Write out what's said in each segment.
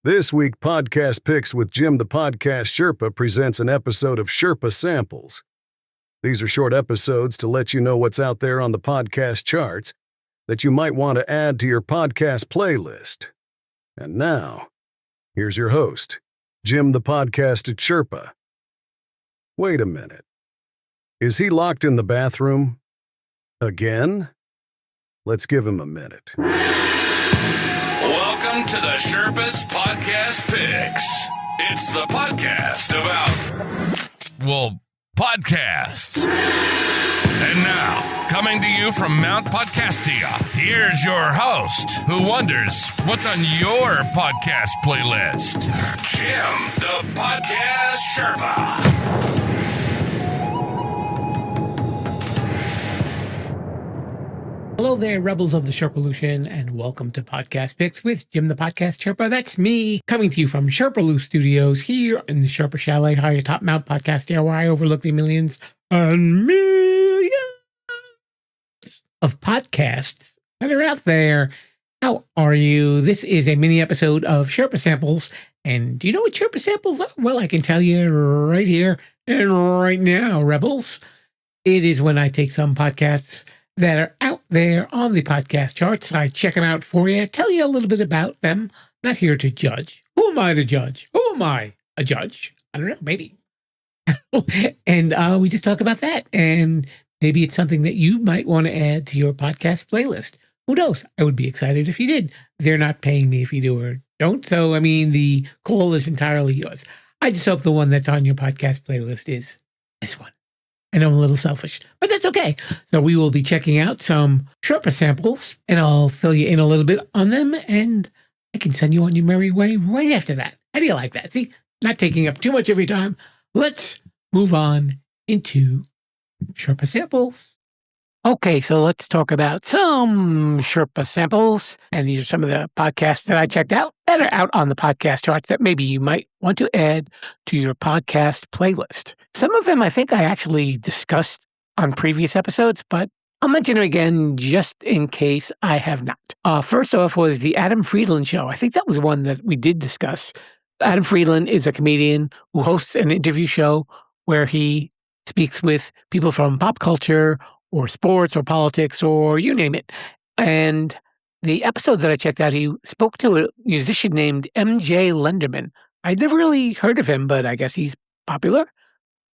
This week, Podcast Picks with Jim the Podcast Sherpa presents an episode of Sherpa Samples. These are short episodes to let you know what's out there on the podcast charts that you might want to add to your podcast playlist. And now, here's your host, Jim the Podcast Sherpa. Wait a minute. Is he locked in the bathroom? Again? Let's give him a minute. Welcome to the Sherpa's Podcast Picks. It's the podcast about, podcasts. And now, coming to you from Mount Podcastia, here's your host who wonders what's on your podcast playlist, Jim the Podcast Sherpa. Hello there, rebels of the Sherpa-lution, and welcome to Podcast Picks with Jim the Podcast Sherpa. That's me, coming to you from Sherpa-lu Studios here in the Sherpa Chalet, high atop Mount Podcastia, where I overlook the millions and millions of podcasts that are out there. How are you? This is a mini episode of Sherpa Samples, and do you know what Sherpa Samples are? Well, I can tell you right here and right now, rebels. It is when I take some podcasts that are out there on the podcast charts. I check them out for you, tell you a little bit about them. Not here to judge. Who am I to judge? Who am I? A judge? I don't know, maybe. And we just talk about that. And maybe it's something that you might want to add to your podcast playlist. Who knows? I would be excited if you did. They're not paying me if you do or don't. So, the call is entirely yours. I just hope the one that's on your podcast playlist is this one. I know I'm a little selfish, but that's okay. So we will be checking out some Sherpa samples, and I'll fill you in a little bit on them, and I can send you on your merry way right after that. How do you like that? See, not taking up too much of your time. Let's move on into Sherpa samples. Okay, so let's talk about some Sherpa samples, and these are some of the podcasts that I checked out that are out on the podcast charts that maybe you might want to add to your podcast playlist. Some of them I think I actually discussed on previous episodes, but I'll mention them again just in case I have not. First off was the Adam Friedland show. I think that was one that we did discuss. Adam Friedland is a comedian who hosts an interview show where he speaks with people from pop culture or sports or politics or you name it. And the episode that I checked out, he spoke to a musician named MJ Lenderman. I'd never really heard of him, but I guess he's popular.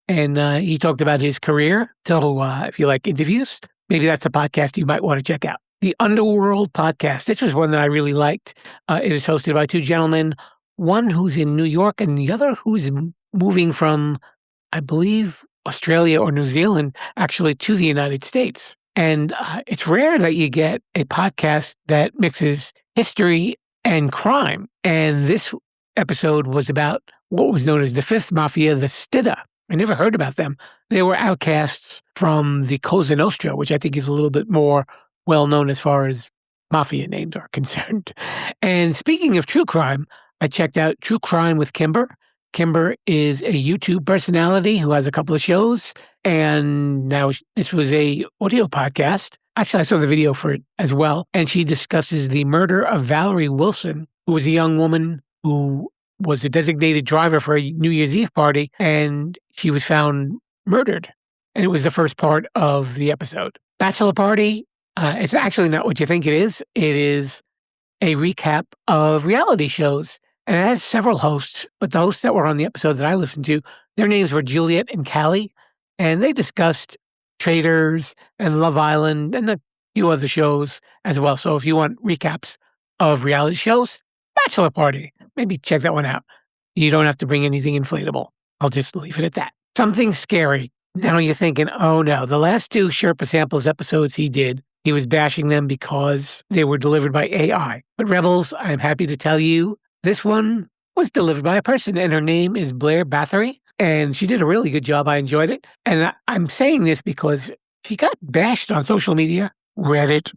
And he talked about his career. So if you like interviews, maybe that's a podcast you might want to check out. The Underworld Podcast. This was one that I really liked. It is hosted by two gentlemen, one who's in New York and the other who's moving from, I believe, Australia or New Zealand, actually, to the United States. And it's rare that you get a podcast that mixes history and crime. And this episode was about what was known as the Fifth Mafia, the Stidda. I never heard about them. They were outcasts from the Cosa Nostra, which I think is a little bit more well-known as far as mafia names are concerned. And speaking of true crime, I checked out True Crime with Kymber. Kymber is a YouTube personality who has a couple of shows, and now this was a audio podcast. Actually, I saw the video for it as well, and she discusses the murder of Valerie Wilson, who was a young woman who was a designated driver for a New Year's Eve party, and she was found murdered. And it was the first part of the episode. Bachelor Party, it's actually not what you think it is. It is a recap of reality shows. And it has several hosts, but the hosts that were on the episode that I listened to, their names were Juliet and Callie, and they discussed Traders and Love Island and a few other shows as well. So if you want recaps of reality shows, Bachelor Party, maybe check that one out. You don't have to bring anything inflatable. I'll just leave it at that. Something scary. Now you're thinking, oh no, the last two Sherpa Samples episodes he did, he was bashing them because they were delivered by AI. But Rebels, I'm happy to tell you, this one was delivered by a person, and her name is Blair Bathory, and she did a really good job. I enjoyed it. And I'm saying this because she got bashed on social media, Reddit,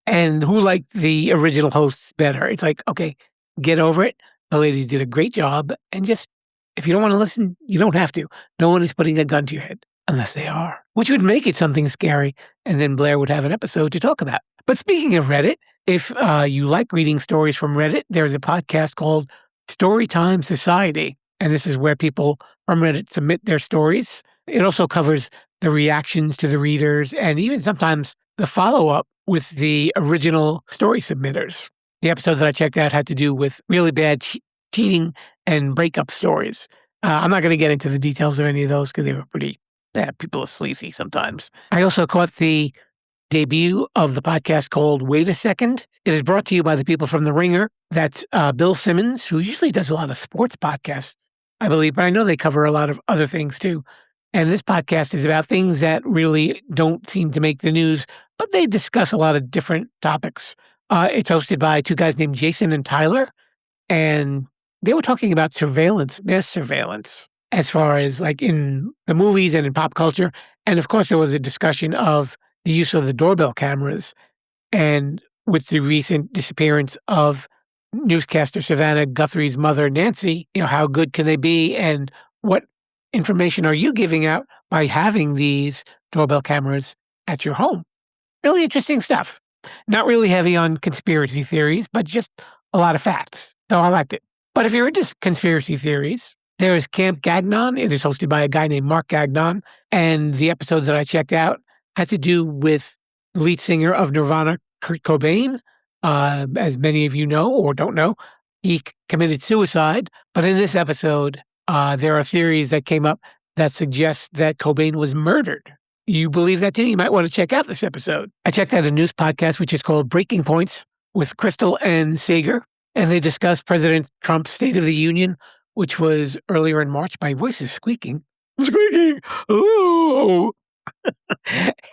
and who liked the original hosts better. It's like, okay, get over it. The lady did a great job, and just, if you don't want to listen, you don't have to. No one is putting a gun to your head, unless they are, which would make it something scary, and then Blair would have an episode to talk about. But speaking of Reddit, if you like reading stories from Reddit, there's a podcast called Storytime Society. And this is where people from Reddit submit their stories. It also covers the reactions to the readers and even sometimes the follow-up with the original story submitters. The episode that I checked out had to do with really bad cheating and breakup stories. I'm not going to get into the details of any of those because they were pretty bad. People are sleazy sometimes. I also caught the debut of the podcast called Wait a Second. It is brought to you by the people from The Ringer. That's Bill Simmons, who usually does a lot of sports podcasts, I believe, but I know they cover a lot of other things too. And this podcast is about things that really don't seem to make the news, but they discuss a lot of different topics. It's hosted by two guys named Jason and Tyler, and they were talking about surveillance, mass surveillance, as far as like in the movies and in pop culture. And of course, there was a discussion of the use of the doorbell cameras. And with the recent disappearance of newscaster Savannah Guthrie's mother, Nancy, how good can they be? And what information are you giving out by having these doorbell cameras at your home? Really interesting stuff. Not really heavy on conspiracy theories, but just a lot of facts. So I liked it. But if you're into conspiracy theories, there is Camp Gagnont. It is hosted by a guy named Mark Gagnont. And the episode that I checked out had to do with the lead singer of Nirvana, Kurt Cobain. As many of you know or don't know, he committed suicide. But in this episode, there are theories that came up that suggest that Cobain was murdered. You believe that too? You might want to check out this episode. I checked out a news podcast, which is called Breaking Points with Krystal and Saager. And they discuss President Trump's State of the Union, which was earlier in March. My voice is squeaking. Squeaking! Oh!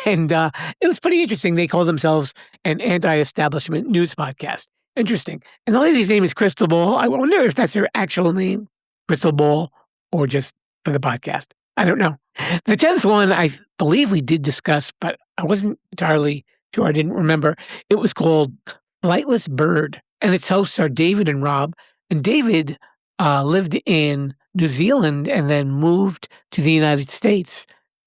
And it was pretty interesting. They call themselves an anti-establishment news podcast. Interesting. And the lady's name is Krystal Ball. I wonder if that's her actual name, Krystal Ball, or just for the podcast. I don't know. The 10th one, I believe we did discuss, but I wasn't entirely sure. I didn't remember. It was called Flightless Bird. And its hosts are David and Rob. And David lived in New Zealand and then moved to the United States.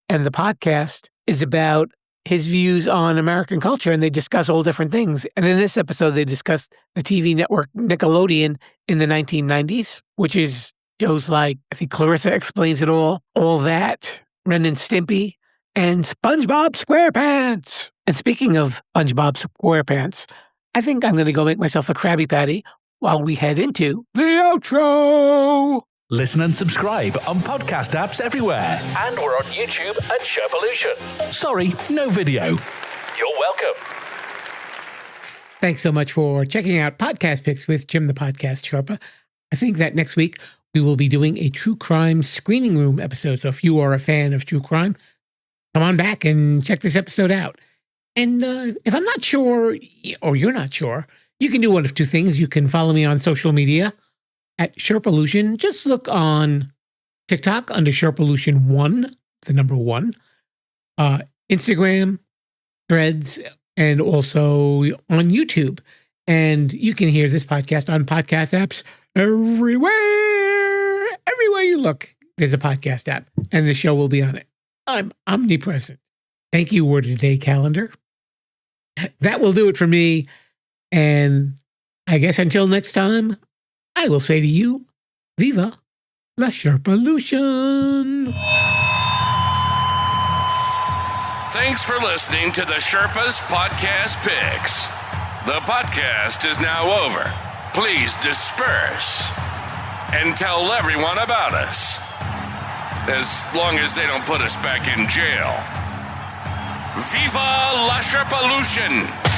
And the podcast is about his views on American culture, and they discuss all different things. And in this episode, they discussed the TV network Nickelodeon in the 1990s, which is shows like, I think Clarissa Explains It All that, Ren and Stimpy, and SpongeBob SquarePants. And speaking of SpongeBob SquarePants, I think I'm going to go make myself a Krabby Patty while we head into the outro. Listen and subscribe on podcast apps everywhere. And we're on YouTube at Sherpa-lu. Sorry, no video. You're welcome. Thanks so much for checking out Podcast Picks with Jim the Podcast Sherpa. I think that next week we will be doing a true crime screening room episode. So if you are a fan of true crime, come on back and check this episode out. And if I'm not sure, or you're not sure, you can do one of two things. You can follow me on social media at Sherpa-lu. Just look on TikTok under Sherpa-lu1, the number 1, Instagram, Threads, and also on YouTube. And you can hear this podcast on podcast apps everywhere. Everywhere you look, there's a podcast app, and the show will be on it. I'm omnipresent. Thank you, Word of the Day calendar. That will do it for me. And I guess until next time, I will say to you, Viva la Sherpa-lution. Thanks for listening to the Sherpa's Podcast Picks. The podcast is now over. Please disperse and tell everyone about us. As long as they don't put us back in jail. Viva la Sherpa-lution!